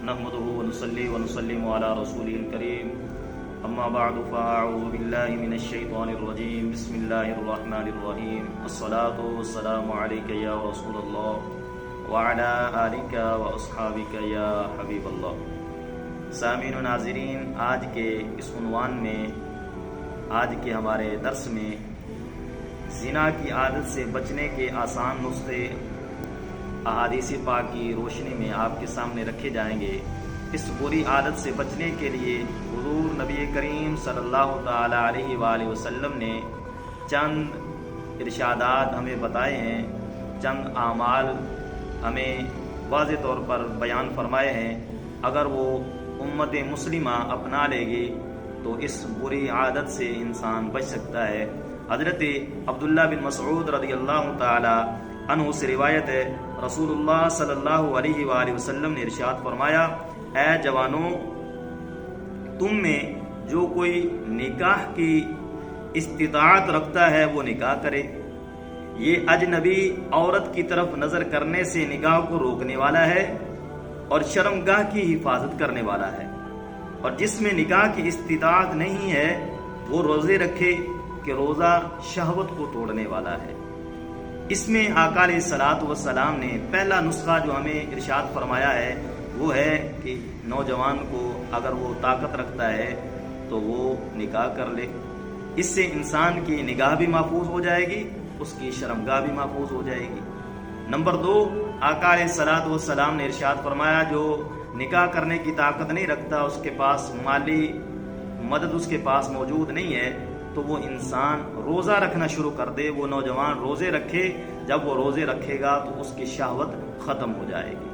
نحمده ونصلي ونسلم على رسوله الكريم اما بعد فاعوذ بالله من الشيطان الرجيم بسم الله الرحمن الرحيم الصلاة والسلام عليك يا رسول الله وعلى آلك واصحابك يا حبيب الله۔ سامعین و ناظرین، آج کے اس عنوان میں، آج کے ہمارے درس میں زنا کی عادت سے بچنے کے آسان نسخے احادیث پاک کی روشنی میں آپ کے سامنے رکھے جائیں گے۔ اس بری عادت سے بچنے کے لیے حضور نبی کریم صلی اللہ تعالی علیہ وآلہ وسلم نے چند ارشادات ہمیں بتائے ہیں، چند اعمال ہمیں واضح طور پر بیان فرمائے ہیں۔ اگر وہ امت مسلمہ اپنا لے گی تو اس بری عادت سے انسان بچ سکتا ہے۔ حضرت عبداللہ بن مسعود رضی اللہ تعالی عنہ سے روایت ہے، رسول اللہ صلی اللہ علیہ وآلہ وسلم نے ارشاد فرمایا، اے جوانوں، تم میں جو کوئی نکاح کی استطاعت رکھتا ہے وہ نکاح کرے۔ یہ اجنبی عورت کی طرف نظر کرنے سے نکاح کو روکنے والا ہے اور شرمگاہ کی حفاظت کرنے والا ہے، اور جس میں نکاح کی استطاعت نہیں ہے وہ روزے رکھے کہ روزہ شہوت کو توڑنے والا ہے۔ اس میں آقا علیہ الصلوۃ والسلام نے پہلا نسخہ جو ہمیں ارشاد فرمایا ہے وہ ہے کہ نوجوان کو اگر وہ طاقت رکھتا ہے تو وہ نکاح کر لے۔ اس سے انسان کی نگاہ بھی محفوظ ہو جائے گی، اس کی شرمگاہ بھی محفوظ ہو جائے گی۔ نمبر 2، آقا علیہ الصلوۃ والسلام نے ارشاد فرمایا، جو نکاح کرنے کی طاقت نہیں رکھتا، اس کے پاس مالی مدد اس کے پاس موجود نہیں ہے، تو وہ انسان روزہ رکھنا شروع کر دے۔ وہ نوجوان روزے رکھے، جب وہ روزے رکھے گا تو اس کی شہوت ختم ہو جائے گی۔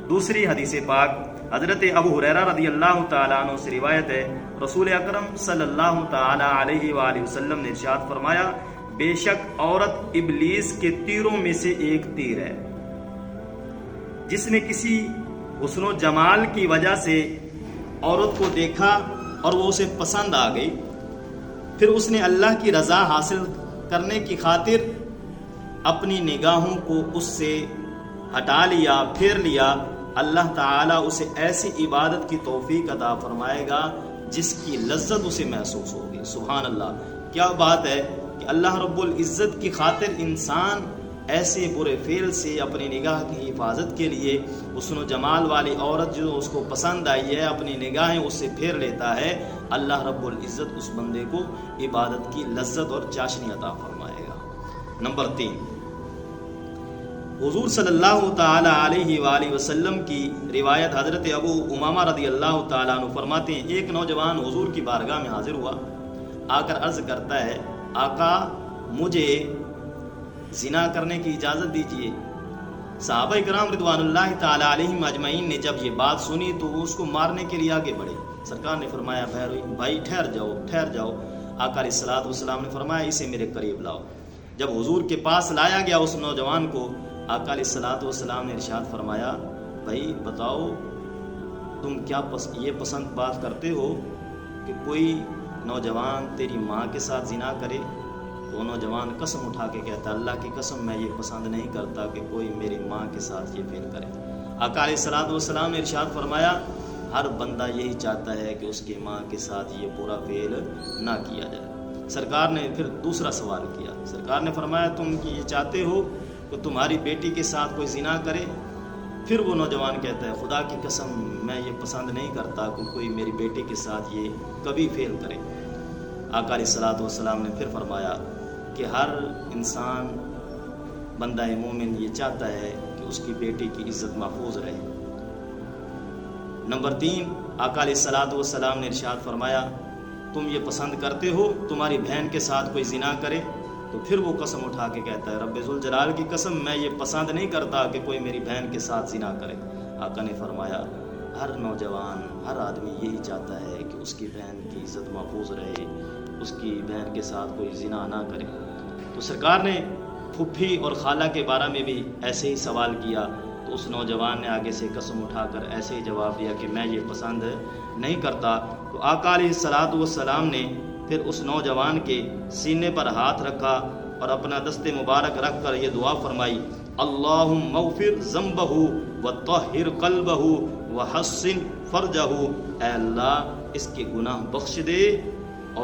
دوسری حدیث پاک حضرت ابو ہریرہ رضی اللہ تعالیٰ عنہ سے روایت ہے، رسول اکرم صلی اللہ تعالیٰ علیہ وآلہ وسلم نے ارشاد فرمایا، بے شک عورت ابلیس کے تیروں میں سے ایک تیر ہے۔ جس نے کسی حسن و جمال کی وجہ سے عورت کو دیکھا اور وہ اسے پسند آ گئی، پھر اس نے اللہ کی رضا حاصل کرنے کی خاطر اپنی نگاہوں کو اس سے ہٹا لیا، پھیر لیا، اللہ تعالیٰ اسے ایسی عبادت کی توفیق عطا فرمائے گا جس کی لذت اسے محسوس ہوگی۔ سبحان اللہ، کیا بات ہے کہ اللہ رب العزت کی خاطر انسان ایسے برے فعل سے اپنی نگاہ کی حفاظت کے لیے حسن و جمال والی عورت جو اس کو پسند آئی ہے، اپنی نگاہیں اس سے پھیر لیتا ہے، اللہ رب العزت اس بندے کو عبادت کی لذت اور چاشنی عطا فرمائے گا۔ نمبر 3، حضور صلی اللہ تعالی علیہ وآلہ وسلم کی روایت، حضرت ابو امامہ رضی اللہ تعالیٰ عنہ فرماتے ہیں، ایک نوجوان حضور کی بارگاہ میں حاضر ہوا، آ کر عرض کرتا ہے، آقا مجھے زنا کرنے کی اجازت دیجیے۔ صحابہ کرام رضوان اللہ تعالی علیہم اجمعین نے جب یہ بات سنی تو وہ اس کو مارنے کے لیے آگے بڑھے۔ سرکار نے فرمایا، بھائی ٹھہر جاؤ۔ آقا علیہ الصلوۃ والسلام نے فرمایا، اسے میرے قریب لاؤ۔ جب حضور کے پاس لایا گیا اس نوجوان کو، آقا علیہ الصلوۃ والسلام نے ارشاد فرمایا، بھائی بتاؤ تم کیا یہ پسند بات کرتے ہو کہ کوئی نوجوان تیری ماں کے ساتھ زنا کرے؟ تو نوجوان قسم اٹھا کے کہتا، اللہ کی قسم میں یہ پسند نہیں کرتا کہ کوئی میری ماں کے ساتھ یہ فعل کرے۔ آقا علیہ الصلوۃ والسلام نے ارشاد فرمایا، ہر بندہ یہی چاہتا ہے کہ اس کی ماں کے ساتھ یہ برا فعل نہ کیا جائے۔ سرکار نے پھر دوسرا سوال کیا، سرکار نے فرمایا، تم یہ چاہتے ہو کہ تمہاری بیٹی کے ساتھ کوئی زنا کرے؟ پھر وہ نوجوان کہتا ہے، خدا کی قسم میں یہ پسند نہیں کرتا کہ کوئی میری بیٹی کے ساتھ یہ کبھی فعل کرے۔ آقا علیہ الصلوۃ والسلام نے پھر فرمایا کہ ہر انسان بندہ مومن یہ چاہتا ہے کہ اس کی بیٹی کی عزت محفوظ رہے۔ نمبر 3، آقا علیہ الصلوۃ والسلام نے ارشاد فرمایا، تم یہ پسند کرتے ہو تمہاری بہن کے ساتھ کوئی زنا کرے؟ تو پھر وہ قسم اٹھا کے کہتا ہے، رب ذوالجلال کی قسم میں یہ پسند نہیں کرتا کہ کوئی میری بہن کے ساتھ زنا کرے۔ آقا نے فرمایا، ہر نوجوان، ہر آدمی یہی چاہتا ہے کہ اس کی بہن کی عزت محفوظ رہے، اس کی بہن کے ساتھ کوئی زنا نہ کرے۔ تو سرکار نے پھپھی اور خالہ کے بارے میں بھی ایسے ہی سوال کیا، تو اس نوجوان نے آگے سے قسم اٹھا کر ایسے ہی جواب دیا کہ میں یہ پسند نہیں کرتا۔ تو آقا علیہ الصلوۃ والسلام نے پھر اس نوجوان کے سینے پر ہاتھ رکھا اور اپنا دست مبارک رکھ کر یہ دعا فرمائی، اللہم اغفر ذنبہ وطہر قلبہ وحسن فرجہ، اے اللہ اس کے گناہ بخش دے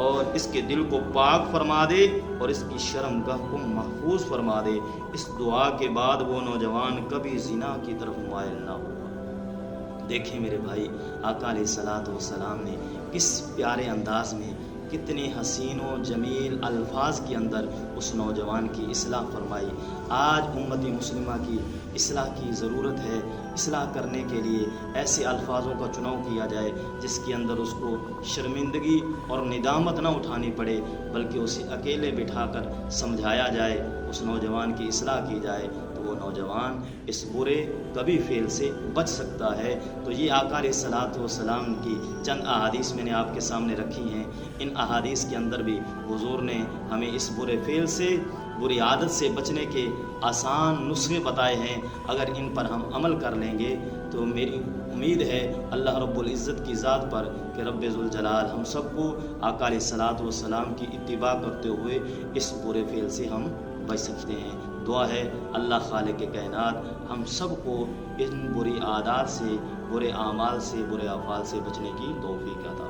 اور اس کے دل کو پاک فرما دے اور اس کی شرمگاہ کو محفوظ فرما دے۔ اس دعا کے بعد وہ نوجوان کبھی زنا کی طرف مائل نہ ہوا۔ دیکھیں میرے بھائی، آقا علیہ الصلوۃ والسلام نے کس پیارے انداز میں، کتنے حسین و جمیل الفاظ کے اندر اس نوجوان کی اصلاح فرمائی۔ آج امت مسلمہ کی اصلاح کی ضرورت ہے۔ اصلاح کرنے کے لیے ایسے الفاظوں کا چناؤ کیا جائے جس کے اندر اس کو شرمندگی اور ندامت نہ اٹھانی پڑے، بلکہ اسے اکیلے بٹھا کر سمجھایا جائے، اس نوجوان کی اصلاح کی جائے، تو وہ نوجوان اس برے کبھی فعل سے بچ سکتا ہے۔ تو یہ آقا علیہ الصلوۃ والسلام کی چند احادیث میں نے آپ کے سامنے رکھی ہیں۔ ان احادیث کے اندر بھی حضور نے ہمیں اس برے فعل سے، بری عادت سے بچنے کے آسان نسخے بتائے ہیں۔ اگر ان پر ہم عمل کر لیں گے تو میری امید ہے اللہ رب العزت کی ذات پر کہ رب ذوالجلال ہم سب کو آقا علیہ الصلوۃ والسلام کی اتباع کرتے ہوئے اس برے فعل سے ہم بچ سکتے ہیں۔ دعا ہے اللہ خالق کائنات ہم سب کو ان بری عادات سے، برے اعمال سے، برے افعال سے بچنے کی توفیق عطا